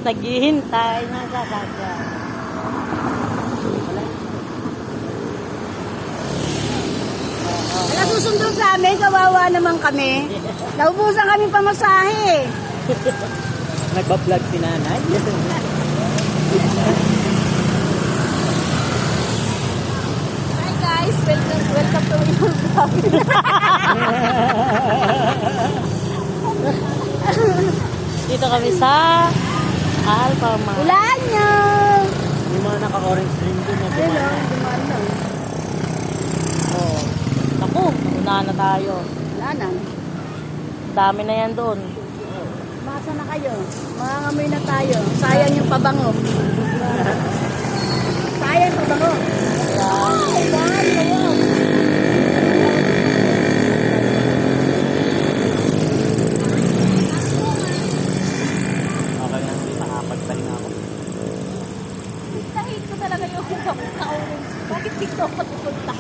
Naghihintay na sasakyan. Wala susundo sa amin, kawawa naman kami. Naubusan kami pamasahe. Nagpa-vlog si nanay. Hi guys, welcome to your vlog. Dito kami sa Alpha Mart. Ulaan nyo. Yung mga naka-orange ring dun na Ayun dumaan. o, dumaan na. Oo. Naku, naunahan na tayo. Wala na. Dami na yan doon. Masa na kayo. Mangangamoy na tayo. Sayang yung pabango. Sayang yung pabango. Ay, wow. Okay lang, hindi nakapagpahinga ako. Kahit ko talaga yung ka-orange. Bakit dito ako pupunta?